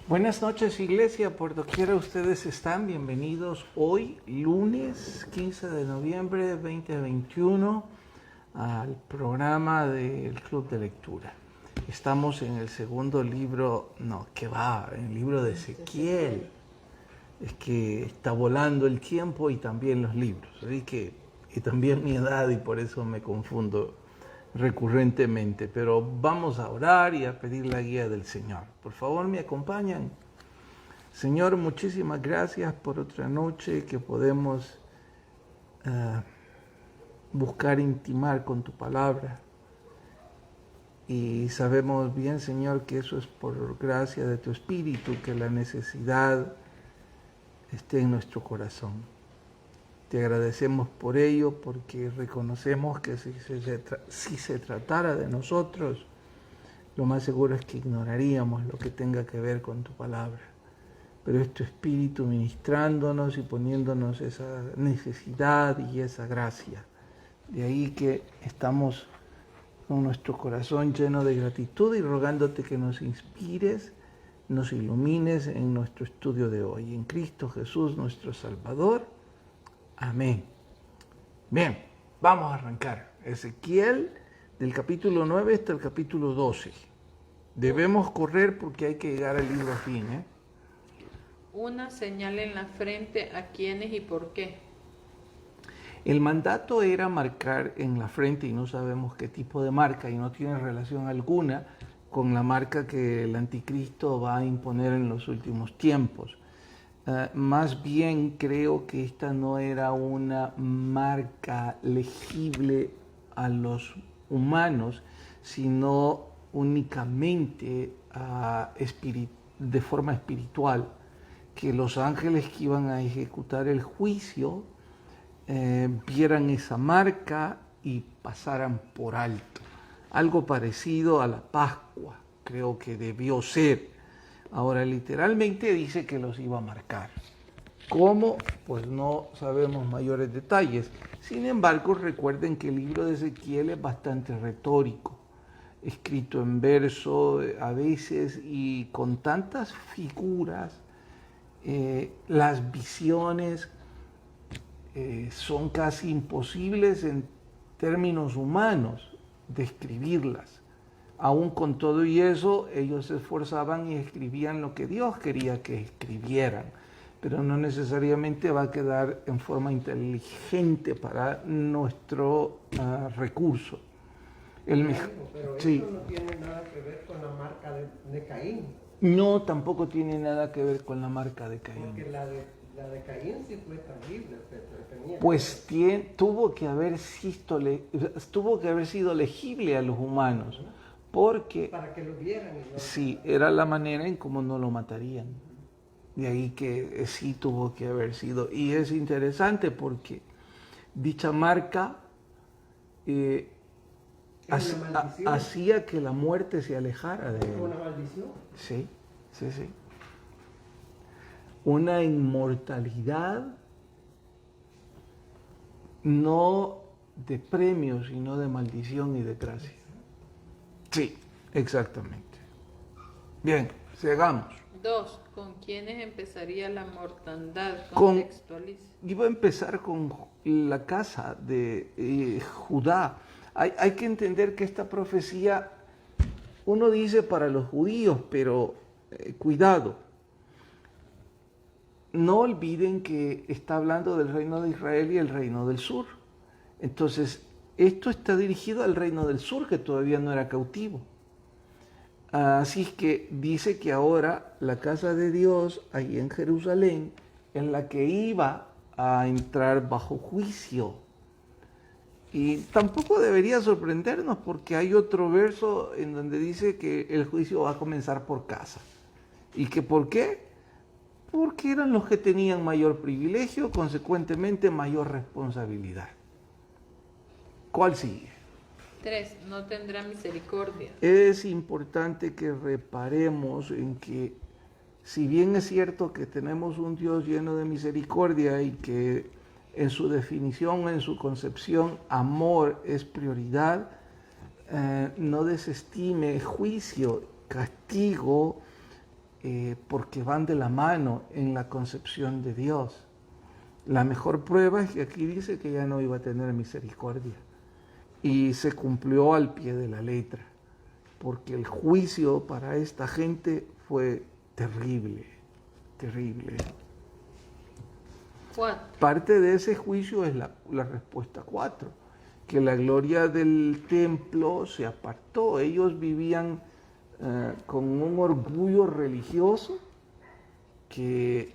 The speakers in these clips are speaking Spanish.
Buenas noches, Iglesia, por doquiera ustedes están, bienvenidos hoy, lunes 15 de noviembre de 2021, al programa del Club de Lectura. Estamos en el segundo libro, en el libro de Ezequiel. Es que está volando el tiempo y también los libros, y también mi edad, y por eso me confundo recurrentemente, pero vamos a orar y a pedir la guía del Señor. Por favor, me acompañan. Señor, muchísimas gracias por otra noche que podemos buscar intimar con tu palabra. Y sabemos bien, Señor, que eso es por gracia de tu Espíritu, que la necesidad esté en nuestro corazón. Te agradecemos por ello, porque reconocemos que si se tratara de nosotros, lo más seguro es que ignoraríamos lo que tenga que ver con tu palabra. Pero es tu Espíritu ministrándonos y poniéndonos esa necesidad y esa gracia. De ahí que estamos con nuestro corazón lleno de gratitud y rogándote que nos inspires, nos ilumines en nuestro estudio de hoy. En Cristo Jesús, nuestro Salvador. Amén. Bien, vamos a arrancar. Ezequiel, del capítulo 9 hasta el capítulo 12. Debemos correr porque hay que llegar al libro fin, Una señal en la frente, ¿a quiénes y por qué? El mandato era marcar en la frente, y no sabemos qué tipo de marca, y no tiene relación alguna con la marca que el anticristo va a imponer en los últimos tiempos. Más bien creo que esta no era una marca legible a los humanos, sino únicamente de forma espiritual, que los ángeles que iban a ejecutar el juicio vieran esa marca y pasaran por alto. Algo parecido a la Pascua, creo que debió ser. Ahora, literalmente dice que los iba a marcar. ¿Cómo? Pues no sabemos mayores detalles. Sin embargo, recuerden que el libro de Ezequiel es bastante retórico, escrito en verso a veces y con tantas figuras. Las visiones son casi imposibles en términos humanos describirlas. Aún con todo y eso, ellos se esforzaban y escribían lo que Dios quería que escribieran, pero no necesariamente va a quedar en forma inteligente para nuestro recurso. Pero sí. Eso no tiene nada que ver con la marca de Caín. No, tampoco tiene nada que ver con la marca de Caín. Porque la de Caín sí fue tangible. Pues tuvo que haber sido legible a los humanos. Porque, para que lo vieran. Sí, era la manera en cómo no lo matarían. De ahí que sí tuvo que haber sido. Y es interesante porque dicha marca hacía que la muerte se alejara de él. ¿Una maldición? Sí. Una inmortalidad no de premio, sino de maldición y de gracia. Sí, exactamente. Bien, sigamos. 2. ¿Con quiénes empezaría la mortandad? Iba a empezar con la casa de Judá. Hay que entender que esta profecía, uno dice para los judíos, pero cuidado. No olviden que está hablando del reino de Israel y el reino del sur. Entonces, esto está dirigido al reino del sur, que todavía no era cautivo. Así es que dice que ahora la casa de Dios, ahí en Jerusalén, es la que iba a entrar bajo juicio. Y tampoco debería sorprendernos, porque hay otro verso en donde dice que el juicio va a comenzar por casa. ¿Y que por qué? Porque eran los que tenían mayor privilegio, consecuentemente mayor responsabilidad. ¿Cuál sigue? 3. No tendrá misericordia. Es importante que reparemos en que, si bien es cierto que tenemos un Dios lleno de misericordia y que en su definición, en su concepción, amor es prioridad, no desestime juicio, castigo porque van de la mano en la concepción de Dios. La mejor prueba es que aquí dice que ya no iba a tener misericordia. Y se cumplió al pie de la letra, porque el juicio para esta gente fue terrible, terrible. Parte de ese juicio es la respuesta 4, que la gloria del templo se apartó. Ellos vivían con un orgullo religioso, que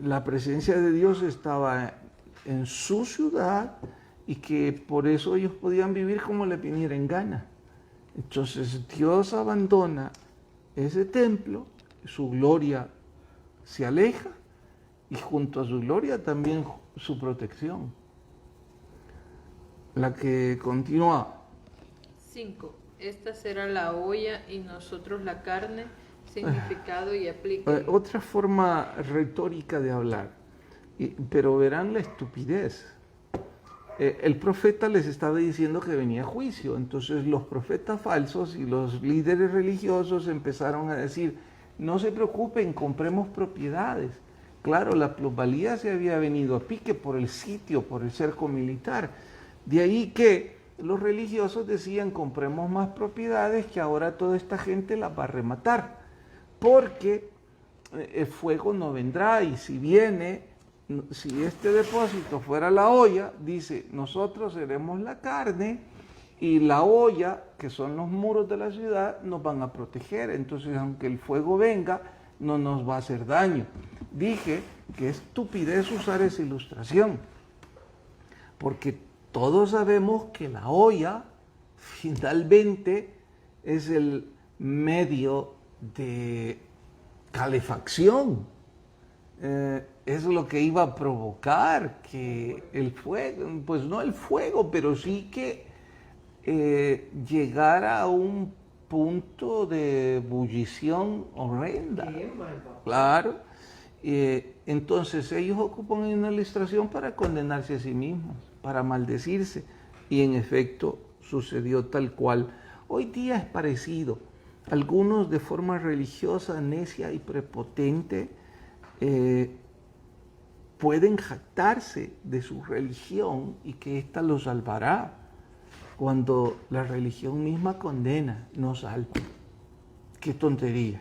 la presencia de Dios estaba en su ciudad y que por eso ellos podían vivir como le viniera en gana. Entonces Dios abandona ese templo, su gloria se aleja y junto a su gloria también su protección. La que continúa. 5. Esta será la olla y nosotros la carne. Significado y aplique. Otra forma retórica de hablar, pero verán la estupidez. El profeta les estaba diciendo que venía juicio, entonces los profetas falsos y los líderes religiosos empezaron a decir, no se preocupen, compremos propiedades. Claro, la plusvalía se había venido a pique por el sitio, por el cerco militar. De ahí que los religiosos decían, compremos más propiedades que ahora toda esta gente las va a rematar, porque el fuego no vendrá y si viene, si este depósito fuera la olla, dice, nosotros seremos la carne y la olla, que son los muros de la ciudad, nos van a proteger. Entonces, aunque el fuego venga, no nos va a hacer daño. Dije que es estupidez usar esa ilustración, porque todos sabemos que la olla finalmente es el medio de calefacción. Es lo que iba a provocar que el fuego, pues no el fuego, pero sí que llegara a un punto de ebullición horrenda. Claro. Entonces ellos ocupan una ilustración para condenarse a sí mismos, para maldecirse, y en efecto sucedió tal cual. Hoy día es parecido. Algunos de forma religiosa, necia y prepotente pueden jactarse de su religión y que ésta los salvará, cuando la religión misma condena, no salva. ¡Qué tontería!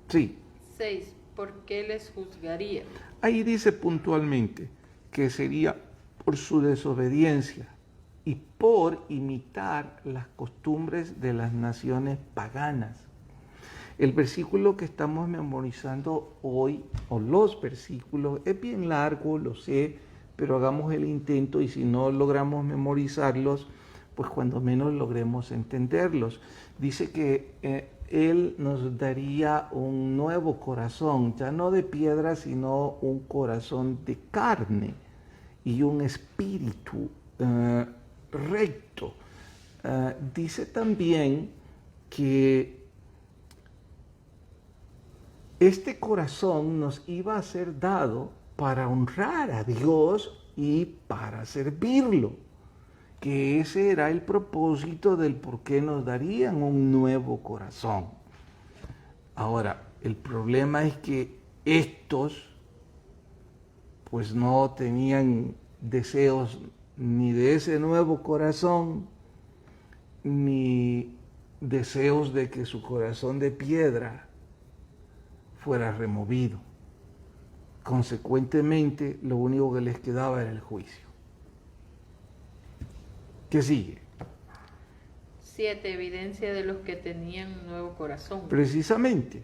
Sí. 6. ¿Por qué les juzgaría? Ahí dice puntualmente que sería por su desobediencia y por imitar las costumbres de las naciones paganas. El versículo que estamos memorizando hoy, o los versículos, es bien largo, lo sé, pero hagamos el intento y si no logramos memorizarlos, pues cuando menos logremos entenderlos. Dice que Él nos daría un nuevo corazón, ya no de piedra, sino un corazón de carne y un espíritu recto. Dice también que este corazón nos iba a ser dado para honrar a Dios y para servirlo, que ese era el propósito del por qué nos darían un nuevo corazón. Ahora, el problema es que estos pues no tenían deseos ni de ese nuevo corazón, ni deseos de que su corazón de piedra fuera removido. Consecuentemente, lo único que les quedaba era el juicio. ¿Qué sigue? 7. Evidencia de los que tenían un nuevo corazón. Precisamente,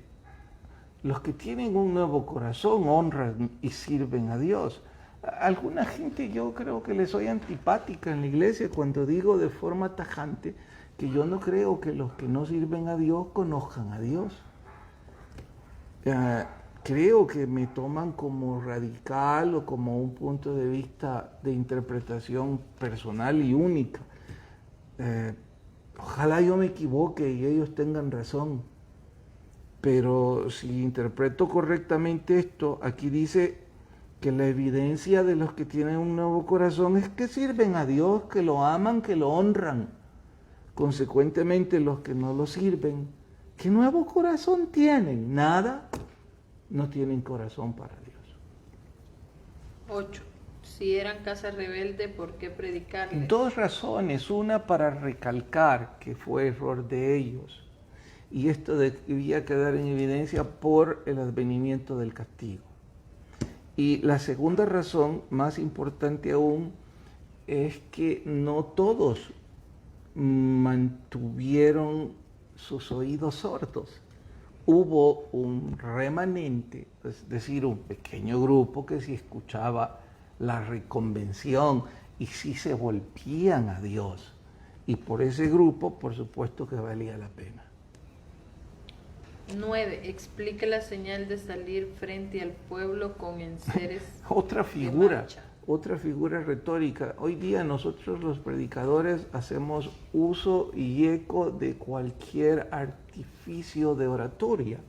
los que tienen un nuevo corazón honran y sirven a Dios. Alguna gente yo creo que les soy antipática en la iglesia cuando digo de forma tajante que yo no creo que los que no sirven a Dios conozcan a Dios. Creo que me toman como radical o como un punto de vista de interpretación personal y única. Ojalá yo me equivoque y ellos tengan razón, pero si interpreto correctamente esto, aquí dice que la evidencia de los que tienen un nuevo corazón es que sirven a Dios, que lo aman, que lo honran. Consecuentemente, los que no lo sirven ¿Qué nuevo corazón tienen? Nada, no tienen corazón para Dios. 8. Si eran casa rebelde, ¿por qué predicarles? 2 razones. Una, para recalcar que fue error de ellos. Y esto debía quedar en evidencia por el advenimiento del castigo. Y la segunda razón, más importante aún, es que no todos mantuvieron sus oídos sordos. Hubo un remanente, es decir, un pequeño grupo que sí escuchaba la reconvención y sí se volvían a Dios. Y por ese grupo, por supuesto que valía la pena. 9. Explique la señal de salir frente al pueblo con enseres Otra figura retórica. Hoy día nosotros los predicadores hacemos uso y eco de cualquier artificio de oratoria.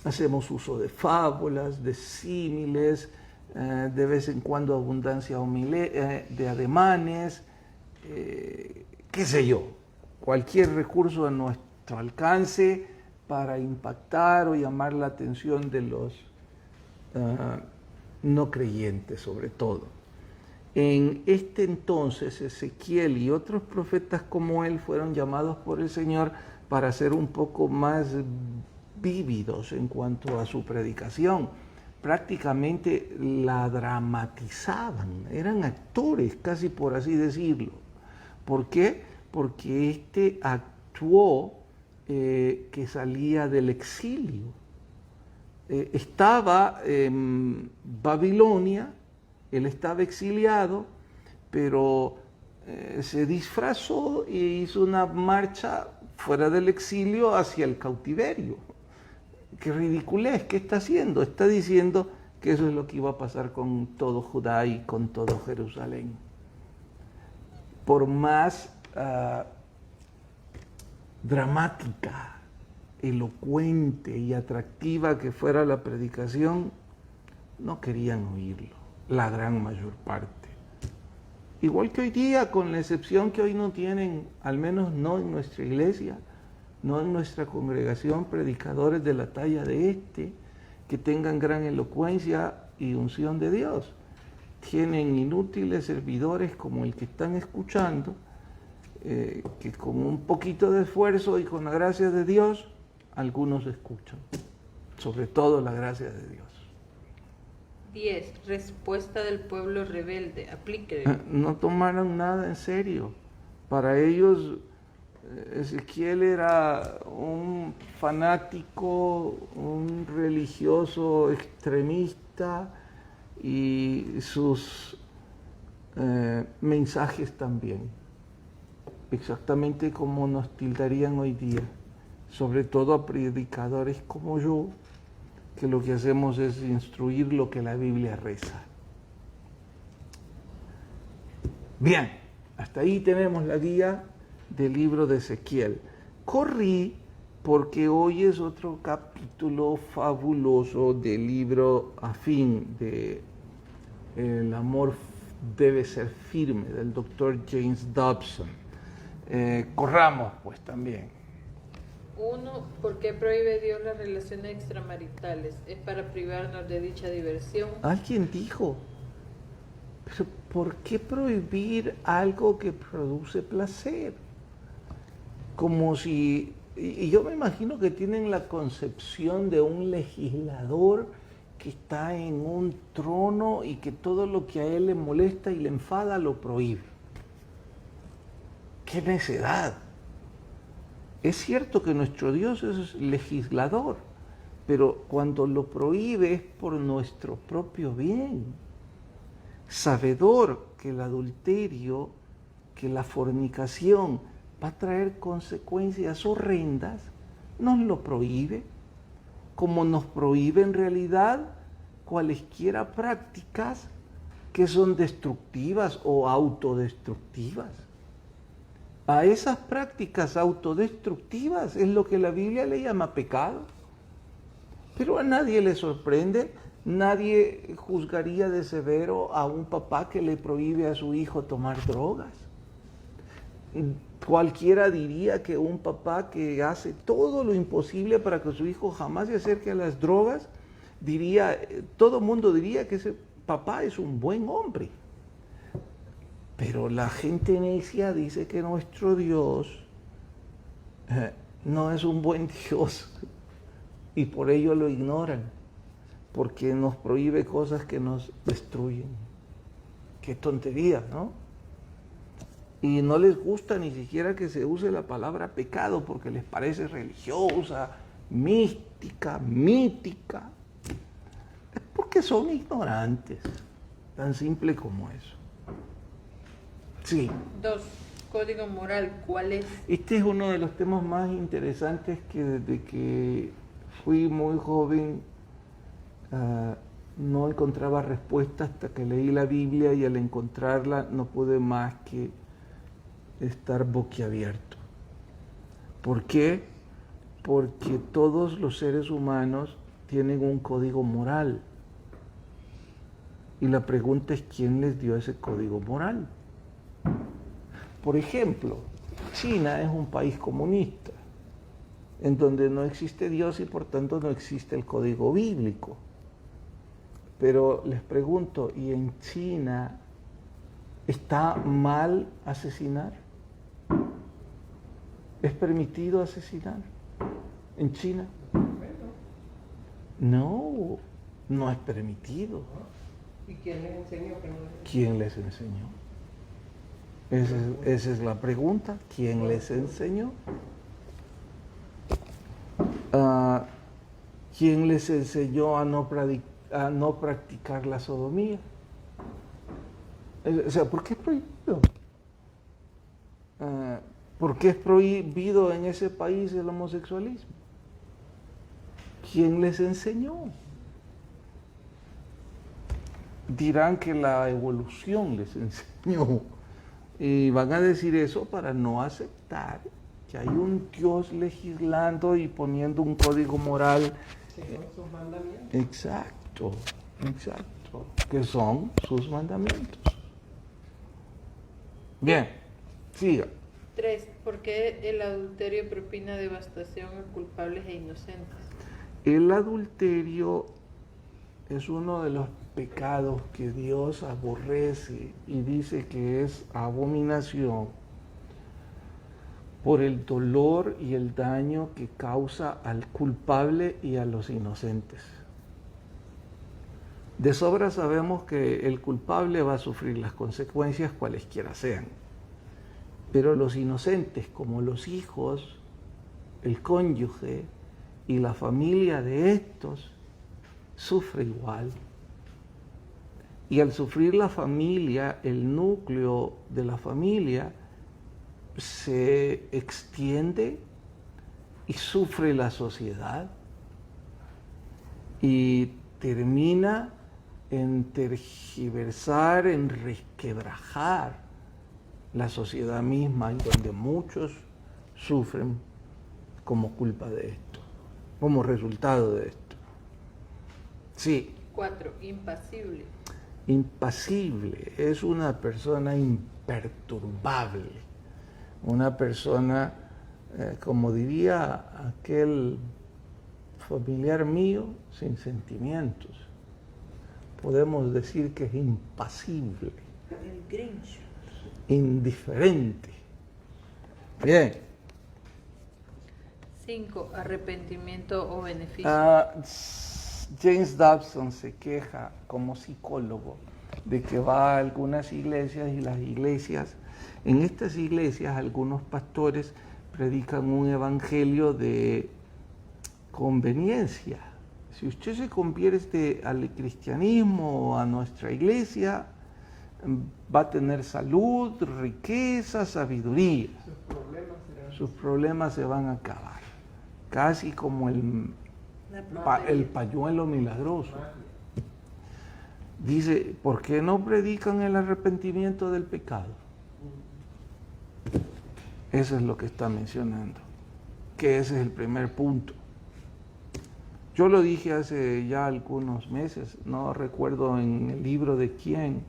Hacemos uso de fábulas, de símiles, de vez en cuando abundancia de ademanes, qué sé yo, cualquier recurso a nuestro alcance para impactar o llamar la atención de los no creyentes sobre todo. En este entonces Ezequiel y otros profetas como él fueron llamados por el Señor para ser un poco más vívidos en cuanto a su predicación. Prácticamente la dramatizaban, eran actores, casi por así decirlo. ¿Por qué? Porque este actuó que salía del exilio. Estaba en Babilonia, él estaba exiliado, pero se disfrazó e hizo una marcha fuera del exilio hacia el cautiverio. ¡Qué ridiculez! ¿Qué está haciendo? Está diciendo que eso es lo que iba a pasar con todo Judá y con todo Jerusalén. Por más dramática, elocuente y atractiva que fuera la predicación, no querían oírlo, la gran mayor parte. Igual que hoy día, con la excepción que hoy no tienen, al menos no en nuestra iglesia, no en nuestra congregación, predicadores de la talla de que tengan gran elocuencia y unción de Dios. Tienen inútiles servidores como el que están escuchando, que con un poquito de esfuerzo y con la gracia de Dios, algunos escuchan, sobre todo la gracia de Dios. 10. Respuesta del pueblo rebelde. Aplíquele. No tomaron nada en serio. Para ellos, Ezequiel era un fanático, un religioso extremista y sus mensajes también. Exactamente como nos tildarían hoy día, sobre todo a predicadores como yo, que lo que hacemos es instruir lo que la Biblia reza. Bien, hasta ahí tenemos la guía del libro de Ezequiel. Corrí porque hoy es otro capítulo fabuloso del libro afín de El amor debe ser firme, del doctor James Dobson. Corramos pues también. 1. ¿Por qué prohíbe Dios las relaciones extramaritales? ¿Es para privarnos de dicha diversión? Alguien dijo, pero ¿por qué prohibir algo que produce placer? Como si, y yo me imagino que tienen la concepción de un legislador que está en un trono y que todo lo que a él le molesta y le enfada lo prohíbe. ¡Qué necedad! Es cierto que nuestro Dios es legislador, pero cuando lo prohíbe es por nuestro propio bien. Sabedor que el adulterio, que la fornicación va a traer consecuencias horrendas, nos lo prohíbe, como nos prohíbe en realidad cualesquiera prácticas que son destructivas o autodestructivas. A esas prácticas autodestructivas es lo que la Biblia le llama pecado. Pero a nadie le sorprende, nadie juzgaría de severo a un papá que le prohíbe a su hijo tomar drogas. Cualquiera diría que un papá que hace todo lo imposible para que su hijo jamás se acerque a las drogas, todo el mundo diría que ese papá es un buen hombre. Pero la gente necia dice que nuestro Dios no es un buen Dios y por ello lo ignoran, porque nos prohíbe cosas que nos destruyen. Qué tontería, ¿no? Y no les gusta ni siquiera que se use la palabra pecado porque les parece religiosa, mística, mítica. Es porque son ignorantes, tan simple como eso. Sí. 2. Código moral, ¿cuál es? Este es uno de los temas más interesantes que desde que fui muy joven no encontraba respuesta hasta que leí la Biblia, y al encontrarla no pude más que estar boquiabierto. ¿Por qué? Porque todos los seres humanos tienen un código moral. Y la pregunta es, ¿quién les dio ese código moral? Por ejemplo, China es un país comunista, en donde no existe Dios y por tanto no existe el código bíblico. Pero les pregunto, ¿y en China está mal asesinar? ¿Es permitido asesinar en China? No, no es permitido. ¿Y quién les enseñó que no es? ¿Quién les enseñó? Esa es la pregunta. ¿Quién les enseñó? ¿Quién les enseñó a no practicar la sodomía? O sea, ¿por qué es prohibido? ¿Por qué es prohibido en ese país el homosexualismo? ¿Quién les enseñó? Dirán que la evolución les enseñó. Y van a decir eso para no aceptar que hay un Dios legislando y poniendo un código moral. Según sus mandamientos. Exacto, exacto. Que son sus mandamientos. Bien, siga. 3. ¿Por qué el adulterio propina devastación a culpables e inocentes? El adulterio es uno de los pecados que Dios aborrece y dice que es abominación por el dolor y el daño que causa al culpable y a los inocentes. De sobra sabemos que el culpable va a sufrir las consecuencias cualesquiera sean, pero los inocentes, como los hijos, el cónyuge y la familia de estos, sufre igual. Y al sufrir la familia, el núcleo de la familia se extiende y sufre la sociedad y termina en tergiversar, en resquebrajar la sociedad misma, y donde muchos sufren como culpa de esto, como resultado de esto. Sí. 4. Impasible. Impasible es una persona imperturbable, una persona, como diría aquel familiar mío, sin sentimientos. Podemos decir que es impasible. El Grinch. Indiferente. Bien. 5. Arrepentimiento o beneficio. James Dobson se queja como psicólogo de que va a algunas iglesias y las iglesias, en estas iglesias algunos pastores predican un evangelio de conveniencia. Si usted se convierte al cristianismo o a nuestra iglesia, va a tener salud, riqueza, sabiduría. Sus problemas se van a acabar. Casi como el pañuelo milagroso. Dice, ¿por qué no predican el arrepentimiento del pecado? Eso es lo que está mencionando, que ese es el primer punto. Yo lo dije hace ya algunos meses, no recuerdo en el libro de quién,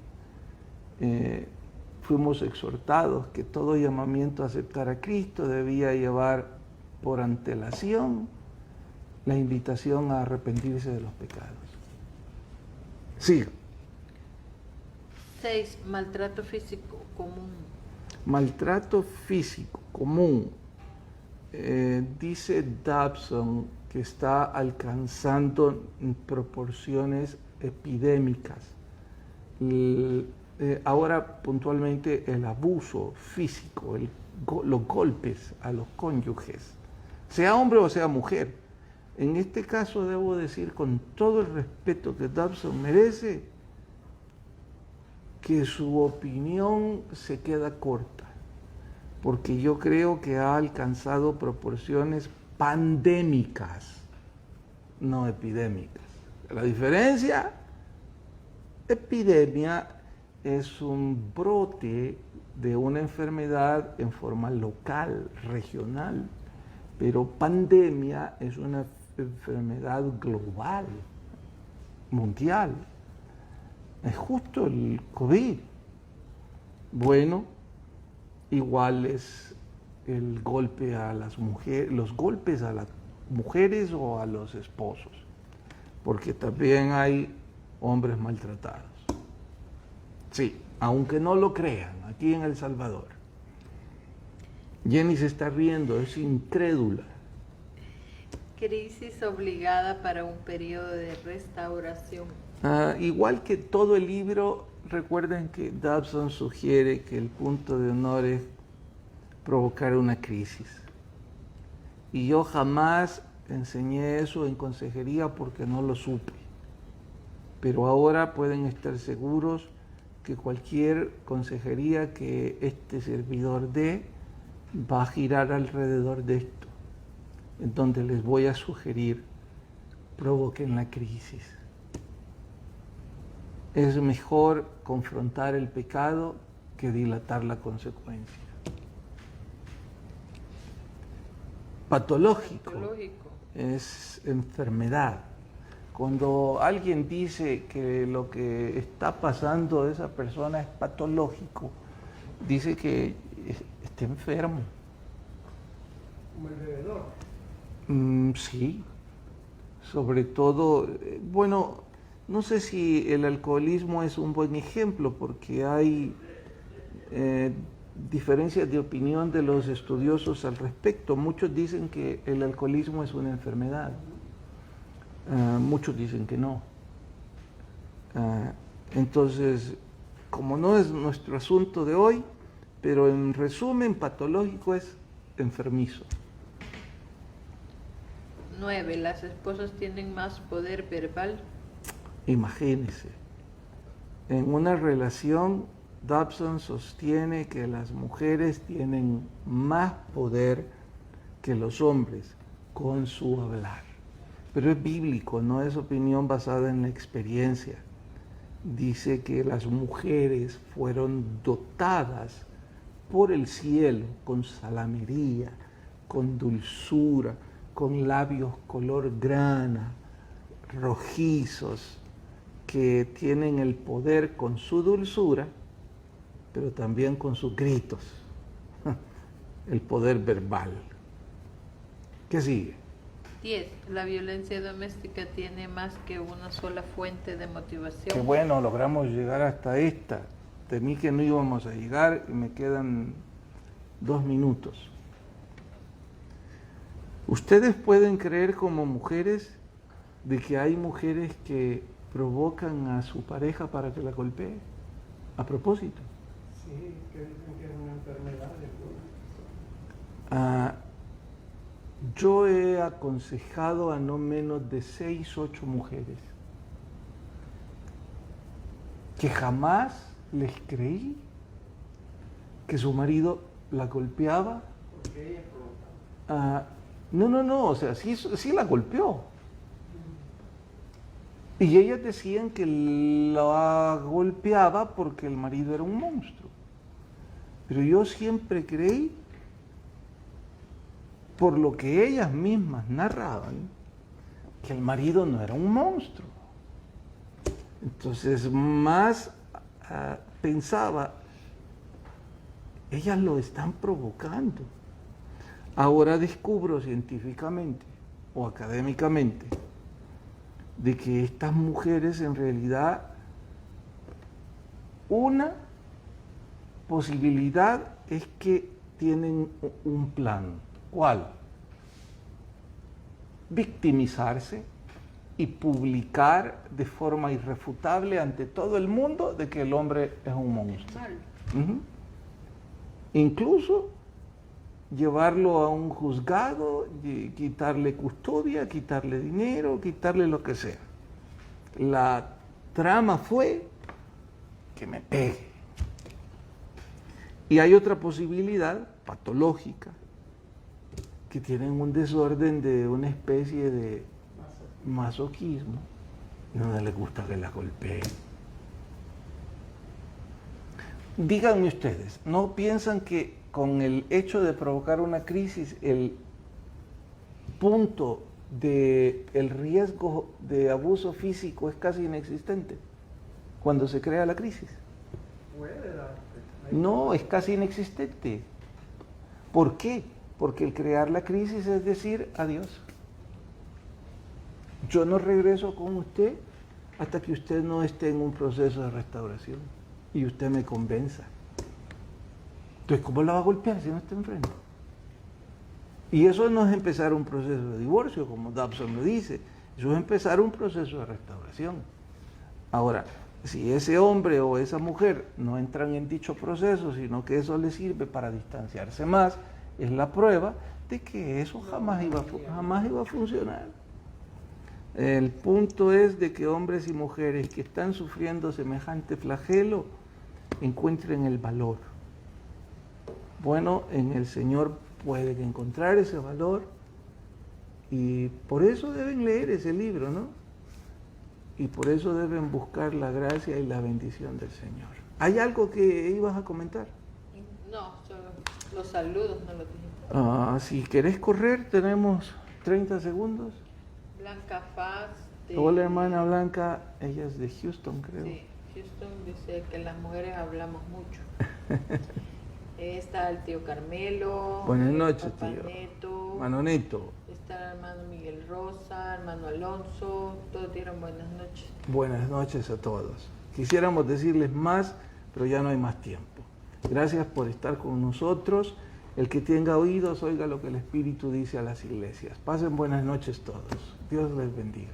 fuimos exhortados que todo llamamiento a aceptar a Cristo debía llevar por antelación la invitación a arrepentirse de los pecados. Siga. 6. Maltrato físico común. Maltrato físico común. Dice Dobson que está alcanzando proporciones epidémicas. Ahora puntualmente el abuso físico, los golpes a los cónyuges, sea hombre o sea mujer. En este caso debo decir con todo el respeto que Dobson merece, que su opinión se queda corta, porque yo creo que ha alcanzado proporciones pandémicas, no epidémicas. La diferencia, epidemia es un brote de una enfermedad en forma local, regional, pero pandemia es una enfermedad global, mundial. Es justo el COVID. Bueno, igual es el golpe a las mujeres, los golpes a las mujeres o a los esposos, porque también hay hombres maltratados. Sí, aunque no lo crean, aquí en El Salvador. Jenny se está riendo, es incrédula. Crisis obligada para un periodo de restauración. Igual que todo el libro, recuerden que Dobson sugiere que el punto de honor es provocar una crisis. Y yo jamás enseñé eso en consejería porque no lo supe. Pero ahora pueden estar seguros que cualquier consejería que este servidor dé va a girar alrededor de esto, en donde les voy a sugerir, provoquen la crisis. Es mejor confrontar el pecado que dilatar la consecuencia. Patológico es enfermedad. Cuando alguien dice que lo que está pasando a esa persona es patológico, dice que está enfermo. Como el bebedor. Sí, sobre todo, bueno, no sé si el alcoholismo es un buen ejemplo porque hay diferencias de opinión de los estudiosos al respecto. Muchos dicen que el alcoholismo es una enfermedad, muchos dicen que no. Entonces, como no es nuestro asunto de hoy, pero en resumen, patológico es enfermizo. 9. Las esposas tienen más poder verbal. Imagínense, en una relación, Dobson sostiene que las mujeres tienen más poder que los hombres con su hablar. Pero es bíblico, no es opinión basada en la experiencia. Dice que las mujeres fueron dotadas por el cielo con salamería, con dulzura, con labios color grana, rojizos, que tienen el poder con su dulzura, pero también con sus gritos, el poder verbal. ¿Qué sigue? 10. La violencia doméstica tiene más que una sola fuente de motivación. Qué bueno, logramos llegar hasta esta. Temí que no íbamos a llegar y me quedan 2 minutos. ¿Ustedes pueden creer como mujeres de que hay mujeres que provocan a su pareja para que la golpee? A propósito. Sí, que dicen que es una enfermedad de Yo he aconsejado a no menos de 6, 8 mujeres que jamás les creí que su marido la golpeaba. porque ella provocaba. No, o sea, sí la golpeó. Y ellas decían que la golpeaba porque el marido era un monstruo. Pero yo siempre creí, por lo que ellas mismas narraban, que el marido no era un monstruo. Entonces más pensaba, Ellas lo están provocando. Ahora descubro científicamente o académicamente de que estas mujeres en realidad, una posibilidad es que tienen un plan. ¿Cuál? Victimizarse y publicar de forma irrefutable ante todo el mundo de que el hombre es un monstruo. Incluso llevarlo a un juzgado, y quitarle custodia, quitarle dinero, quitarle lo que sea. La trama fue que me pegue. Y hay otra posibilidad patológica, que tienen un desorden de una especie de masoquismo, y no les gusta que la golpeen. Díganme ustedes, ¿no piensan que con el hecho de provocar una crisis, el punto del riesgo de abuso físico es casi inexistente cuando se crea la crisis? No, es casi inexistente. ¿Por qué? Porque el crear la crisis es decir adiós. Yo no regreso con usted hasta que usted no esté en un proceso de restauración y usted me convenza. Entonces, ¿cómo la va a golpear si no está enfrente? Y eso no es empezar un proceso de divorcio, como Dobson lo dice. Eso es empezar un proceso de restauración. Ahora, si ese hombre o esa mujer no entran en dicho proceso, sino que eso les sirve para distanciarse más, es la prueba de que eso jamás iba a funcionar. El punto es de que hombres y mujeres que están sufriendo semejante flagelo encuentren el valor. Bueno, en el Señor pueden encontrar ese valor y por eso deben leer ese libro, ¿no? Y por eso deben buscar la gracia y la bendición del Señor. ¿Hay algo que ibas a comentar? No, solo los saludos no los dijiste. Si querés correr, tenemos 30 segundos. Blanca Faz. Hola, hermana Blanca, ella es de Houston, creo. Sí, Houston dice que las mujeres hablamos mucho. Está el tío Carmelo. Buenas noches, Papá tío. Neto. Hermano Neto. Está el hermano Miguel Rosa, hermano Alonso. Todos dieron buenas noches. Buenas noches a todos. Quisiéramos decirles más, pero ya no hay más tiempo. Gracias por estar con nosotros. El que tenga oídos, oiga lo que el Espíritu dice a las iglesias. Pasen buenas noches todos. Dios les bendiga.